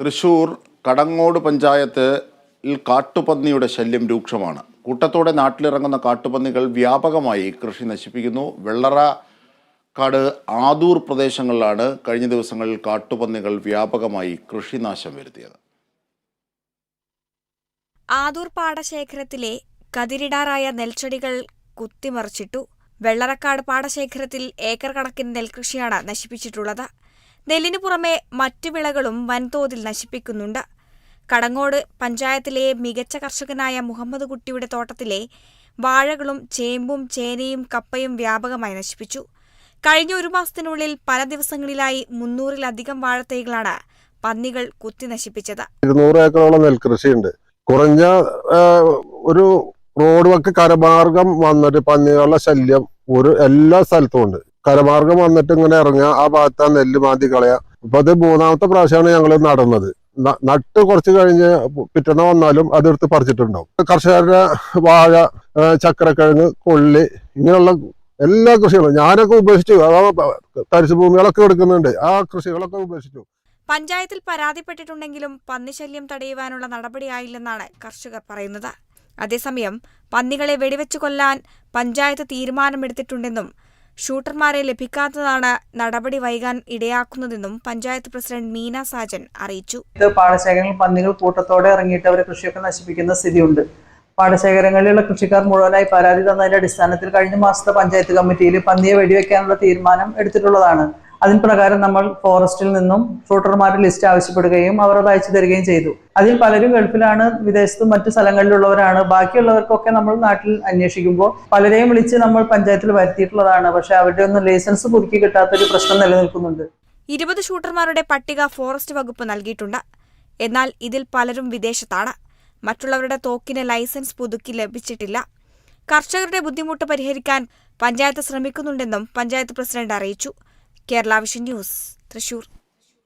തൃശൂർ കടങ്ങോട് പഞ്ചായത്തിൽ കാട്ടുപന്നിയുടെ ശല്യം രൂക്ഷമാണ്. കൂട്ടത്തോടെ നാട്ടിലിറങ്ങുന്ന കാട്ടുപന്നികൾ വ്യാപകമായി കൃഷി നശിപ്പിക്കുന്നു. വെള്ളറക്കാട് ആദൂർ പ്രദേശങ്ങളിലാണ് കഴിഞ്ഞ ദിവസങ്ങളിൽ കാട്ടുപന്നികൾ വ്യാപകമായി കൃഷിനാശം വരുത്തിയത്. ആദൂർ പാടശേഖരത്തിലെ കതിരിടാറായ നെൽച്ചെടികൾ കുത്തിമറിച്ചിട്ടു. വെള്ളറക്കാട് പാടശേഖരത്തിൽ ഏക്കർ കണക്കിന് നെൽകൃഷിയാണ് നശിപ്പിച്ചിട്ടുള്ളത്. നെല്ലിനു പുറമെ മറ്റു വിളകളും വൻതോതിൽ നശിപ്പിക്കുന്നുണ്ട്. കടങ്ങോട് പഞ്ചായത്തിലെ മികച്ച കർഷകനായ മുഹമ്മദ് കുട്ടിയുടെ തോട്ടത്തിലെ വാഴകളും ചേമ്പും ചേനയും കപ്പയും വ്യാപകമായി നശിപ്പിച്ചു. കഴിഞ്ഞ ഒരു മാസത്തിനുള്ളിൽ പല ദിവസങ്ങളിലായി 300-ലധികം വാഴത്തൈകളാണ് പന്നികൾ കുത്തി നശിപ്പിച്ചത്. 200 ഏക്കറോളം നെൽകൃഷിയുണ്ട്. കുറഞ്ഞ ഒരു റോഡ് വക്ക് കരമാർഗം വന്നിട്ട് പന്നികളുടെ ശല്യം എല്ലാ സ്ഥലത്തും ഉണ്ട്. കരമാർഗം വന്നിട്ട് ഇങ്ങനെ ഇറങ്ങുക, ആ ഭാഗത്ത് ആ നെല്ല് മാന്തി കളയുക. അപ്പൊ അത് 3ാമത്തെ പ്രാവശ്യമാണ് ഞങ്ങൾ നടന്നത്. നട്ട് കുറച്ച് കഴിഞ്ഞ് പിറ്റേന്ന് വന്നാലും അതെടുത്ത് പറിച്ചിട്ടുണ്ടാവും. കർഷകരുടെ വാഴ, ചക്കരക്കിഴങ്ങ്, കൊള്ളി, ഇങ്ങനെയുള്ള എല്ലാ കൃഷികളും ഞാനൊക്കെ ഉപേക്ഷിച്ചു. തരിശു ഭൂമികളൊക്കെ എടുക്കുന്നുണ്ട്, ആ കൃഷികളൊക്കെ ഉപേക്ഷിച്ചു. പഞ്ചായത്തിൽ പരാതിപ്പെട്ടിട്ടുണ്ടെങ്കിലും പന്നിശല്യം തടയുവാനുള്ള നടപടിയായില്ലെന്നാണ് കർഷകർ പറയുന്നത്. അതേസമയം പന്നികളെ വെടിവെച്ചു കൊല്ലാൻ പഞ്ചായത്ത് തീരുമാനമെടുത്തിട്ടുണ്ടെന്നും ഷൂട്ടർമാരെ ലഭിക്കാത്തതാണ് നടപടി വൈകാൻ ഇടയാക്കുന്നതെന്നും പഞ്ചായത്ത് പ്രസിഡന്റ് മീന സാജൻ അറിയിച്ചു. പാടശേഖരങ്ങളിൽ പന്നികൾ കൂട്ടത്തോടെ ഇറങ്ങിയിട്ട് അവരെ കൃഷിയൊക്കെ നശിപ്പിക്കുന്ന സ്ഥിതിയുണ്ട്. പാടശേഖരങ്ങളിലുള്ള കൃഷിക്കാർ മുഴുവനായി പരാതി തന്നതിന്റെ അടിസ്ഥാനത്തിൽ കഴിഞ്ഞ മാസത്തെ പഞ്ചായത്ത് കമ്മിറ്റിയിൽ പന്നിയെ വെടിവെക്കാനുള്ള തീരുമാനം എടുത്തിട്ടുള്ളതാണ്. അതിന് പ്രകാരം നമ്മൾ ഫോറസ്റ്റിൽ നിന്നും ഷൂട്ടർമാരുടെ ലിസ്റ്റ് ആവശ്യപ്പെടുകയും അവർ അത് അയച്ചു തരികയും ചെയ്തു. അതിൽ പലരും ഗൾഫിലാണ്, വിദേശത്തും മറ്റു സ്ഥലങ്ങളിലുള്ളവരാണ്. ബാക്കിയുള്ളവർക്കൊക്കെ നമ്മൾ നാട്ടിൽ അന്വേഷിക്കുമ്പോൾ പലരെയും വിളിച്ച് നമ്മൾ പഞ്ചായത്തിൽ വരുത്തിയിട്ടുള്ളതാണ്. പക്ഷെ അവരുടെ ഒന്നും ലൈസൻസ് പുതുക്കി കിട്ടാത്തൊരു പ്രശ്നം നിലനിൽക്കുന്നുണ്ട്. 20 ഷൂട്ടർമാരുടെ പട്ടിക ഫോറസ്റ്റ് വകുപ്പ് നൽകിയിട്ടുണ്ട്. എന്നാൽ ഇതിൽ പലരും വിദേശത്താണ്. മറ്റുള്ളവരുടെ തോക്കിന് ലൈസൻസ് പുതുക്കി ലഭിച്ചിട്ടില്ല. കർഷകരുടെ ബുദ്ധിമുട്ട് പരിഹരിക്കാൻ പഞ്ചായത്ത് ശ്രമിക്കുന്നുണ്ടെന്നും പഞ്ചായത്ത് പ്രസിഡന്റ് അറിയിച്ചു. Kerala vision news, Thrissur.